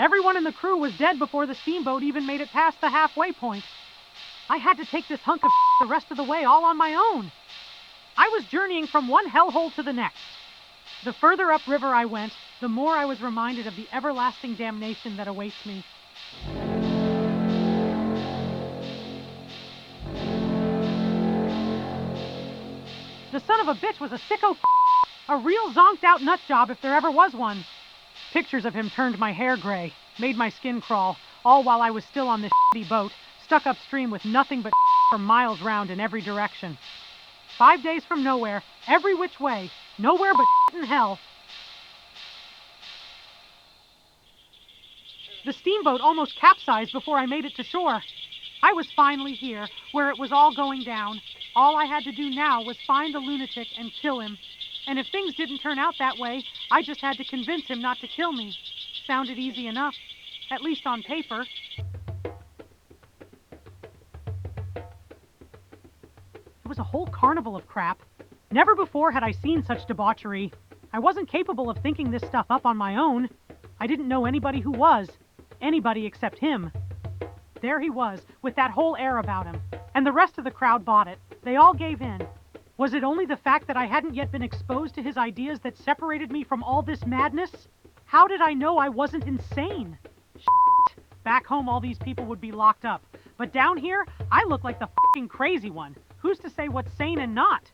Everyone in the crew was dead before the steamboat even made it past the halfway point. I had to take this hunk of the rest of the way all on my own. I was journeying from one hellhole to the next. The further upriver I went, the more I was reminded of the everlasting damnation that awaits me. The son of a bitch was a sicko a real zonked out nut job if there ever was one. Pictures of him turned my hair gray, made my skin crawl, all while I was still on this shitty boat, stuck upstream with nothing but for miles round in every direction. 5 days from nowhere, every which way, nowhere but in hell. The steamboat almost capsized before I made it to shore. I was finally here, where it was all going down. All I had to do now was find the lunatic and kill him. And if things didn't turn out that way, I just had to convince him not to kill me. Sounded easy enough, at least on paper. It was a whole carnival of crap. Never before had I seen such debauchery. I wasn't capable of thinking this stuff up on my own. I didn't know anybody who was. Anybody except him. There he was, with that whole air about him. And the rest of the crowd bought it. They all gave in. Was it only the fact that I hadn't yet been exposed to his ideas that separated me from all this madness? How did I know I wasn't insane? Shit. Back home, all these people would be locked up. But down here, I look like the fucking crazy one. Who's to say what's sane and not?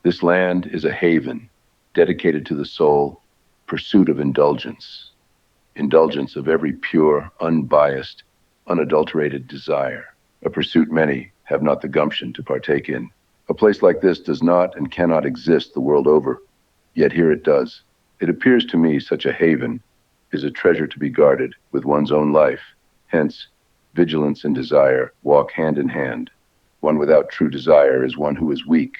This land is a haven, dedicated to the sole pursuit of indulgence. Indulgence of every pure, unbiased, unadulterated desire. A pursuit many have not the gumption to partake in. A place like this does not and cannot exist the world over, yet here it does. It appears to me such a haven is a treasure to be guarded with one's own life. Hence, vigilance and desire walk hand in hand. One without true desire is one who is weak.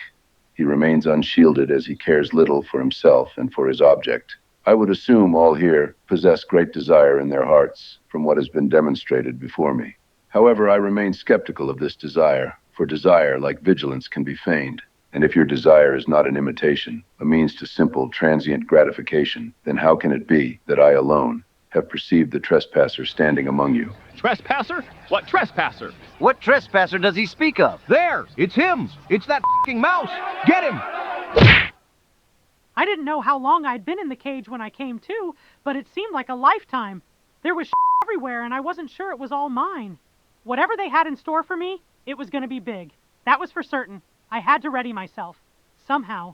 He remains unshielded as he cares little for himself and for his object. I would assume all here possess great desire in their hearts from what has been demonstrated before me. However, I remain skeptical of this desire, for desire, like vigilance, can be feigned. And if your desire is not an imitation, a means to simple, transient gratification, then how can it be that I alone have perceived the trespasser standing among you? Trespasser? What trespasser? What trespasser does he speak of? There! It's him! It's that f***ing mouse! Get him! I didn't know how long I'd been in the cage when I came to, but it seemed like a lifetime. There was everywhere, and I wasn't sure it was all mine. Whatever they had in store for me, it was going to be big. That was for certain. I had to ready myself. Somehow.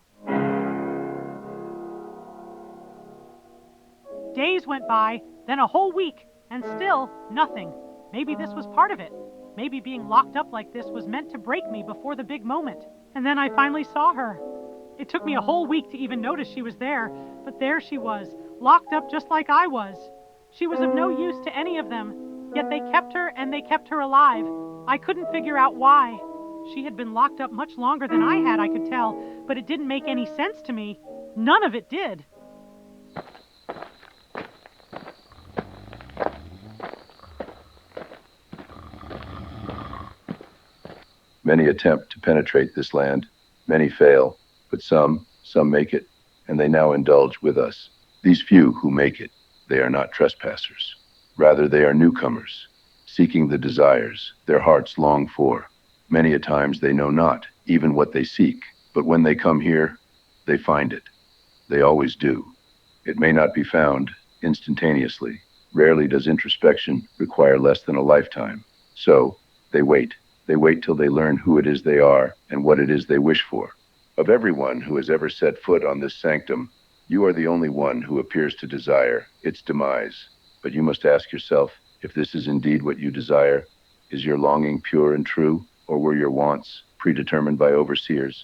Days went by, then a whole week, and still nothing. Maybe this was part of it. Maybe being locked up like this was meant to break me before the big moment. And then I finally saw her. It took me a whole week to even notice she was there, but there she was, locked up just like I was. She was of no use to any of them, yet they kept her and they kept her alive. I couldn't figure out why. She had been locked up much longer than I had, I could tell, but it didn't make any sense to me. None of it did. Many attempt to penetrate this land. Many fail, but some make it, and they now indulge with us. These few who make it, they are not trespassers. Rather, they are newcomers, seeking the desires their hearts long for. Many a times they know not even what they seek, but when they come here, they find it. They always do. It may not be found instantaneously. Rarely does introspection require less than a lifetime. So, they wait. They wait till they learn who it is they are and what it is they wish for. Of everyone who has ever set foot on this sanctum, you are the only one who appears to desire its demise. But you must ask yourself if this is indeed what you desire. Is your longing pure and true, or were your wants predetermined by overseers?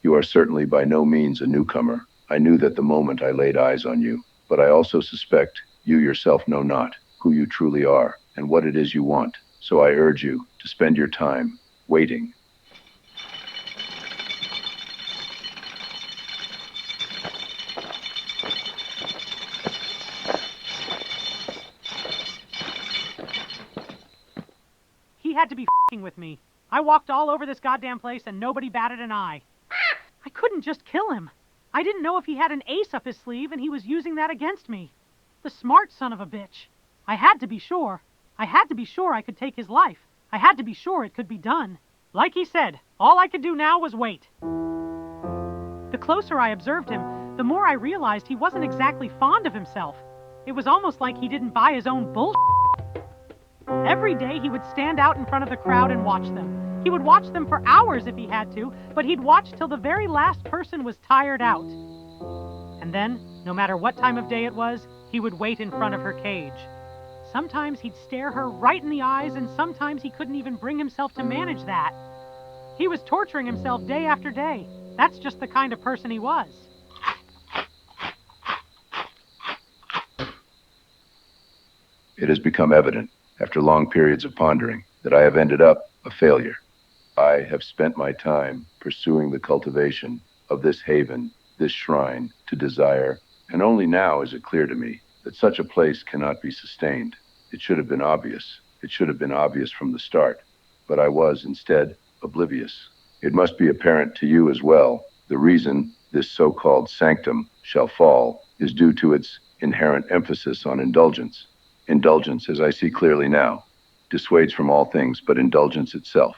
You are certainly by no means a newcomer. I knew that the moment I laid eyes on you, but I also suspect you yourself know not who you truly are and what it is you want. So I urge you to spend your time waiting. He had to be f***ing with me. I walked all over this goddamn place and nobody batted an eye. I couldn't just kill him. I didn't know if he had an ace up his sleeve and he was using that against me. The smart son of a bitch. I had to be sure. I had to be sure I could take his life. I had to be sure it could be done. Like he said, all I could do now was wait. The closer I observed him, the more I realized he wasn't exactly fond of himself. It was almost like he didn't buy his own bullshit. Every day he would stand out in front of the crowd and watch them. He would watch them for hours if he had to, but he'd watch till the very last person was tired out. And then, no matter what time of day it was, he would wait in front of her cage. Sometimes he'd stare her right in the eyes, and sometimes he couldn't even bring himself to manage that. He was torturing himself day after day. That's just the kind of person he was. It has become evident, after long periods of pondering, that I have ended up a failure. I have spent my time pursuing the cultivation of this haven, this shrine to desire, and only now is it clear to me that such a place cannot be sustained. It should have been obvious. It should have been obvious from the start, but I was instead oblivious. It must be apparent to you as well. The reason this so-called sanctum shall fall is due to its inherent emphasis on indulgence. Indulgence, as I see clearly now, dissuades from all things but indulgence itself.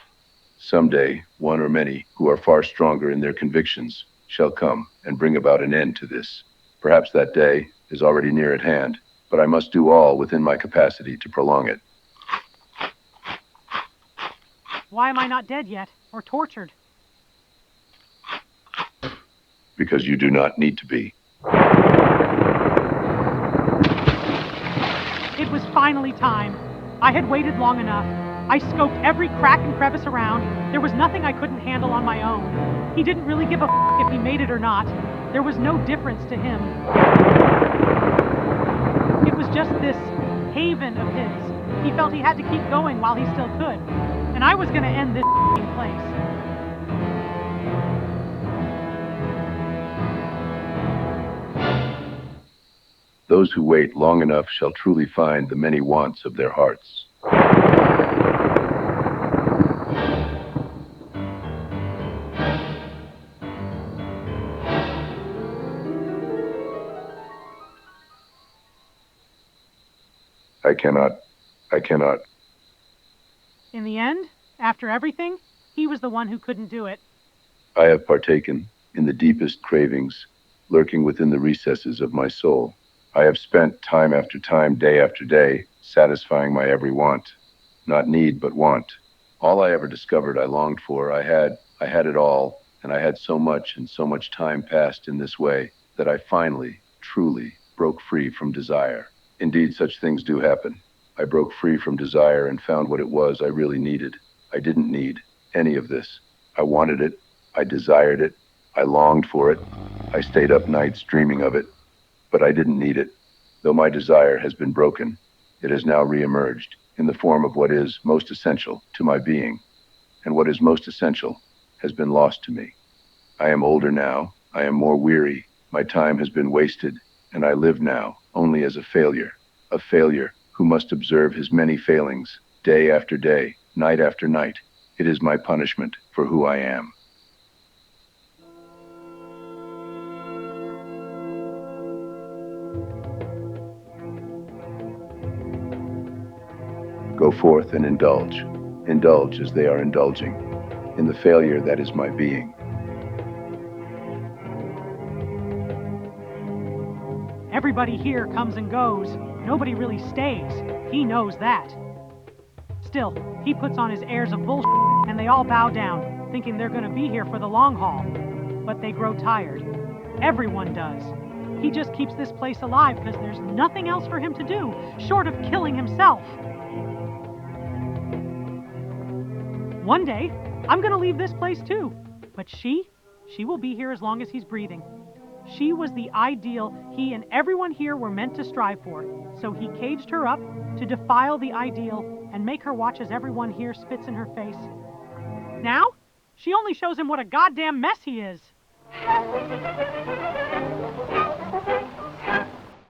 Someday, one or many who are far stronger in their convictions shall come and bring about an end to this. Perhaps that day is already near at hand, but I must do all within my capacity to prolong it. Why am I not dead yet, or tortured? Because you do not need to be. It was finally time. I had waited long enough. I scoped every crack and crevice around. There was nothing I couldn't handle on my own. He didn't really give a if he made it or not. There was no difference to him. It was just this haven of his. He felt he had to keep going while he still could. And I was gonna end this place. Those who wait long enough shall truly find the many wants of their hearts. I cannot. In the end, after everything, he was the one who couldn't do it. I have partaken in the deepest cravings lurking within the recesses of my soul. I have spent time after time, day after day, satisfying my every want. Not need, but want. All I ever discovered I longed for, I had it all, and I had so much and so much time passed in this way that I finally, truly, broke free from desire. Indeed, such things do happen. I broke free from desire and found what it was I really needed. I didn't need any of this. I wanted it. I desired it. I longed for it. I stayed up nights dreaming of it. But I didn't need it. Though my desire has been broken, it has now reemerged in the form of what is most essential to my being. And what is most essential has been lost to me. I am older now. I am more weary. My time has been wasted, and I live now only as a failure who must observe his many failings, day after day, night after night. It is my punishment for who I am. Go forth and indulge. Indulge as they are indulging, in the failure that is my being. Everybody here comes and goes. Nobody really stays. He knows that. Still, he puts on his airs of bullshit, and they all bow down, thinking they're gonna be here for the long haul. But they grow tired. Everyone does. He just keeps this place alive because there's nothing else for him to do, short of killing himself. One day, I'm gonna leave this place too. But she will be here as long as he's breathing. She was the ideal he and everyone here were meant to strive for. So he caged her up to defile the ideal and make her watch as everyone here spits in her face. Now, she only shows him what a goddamn mess he is.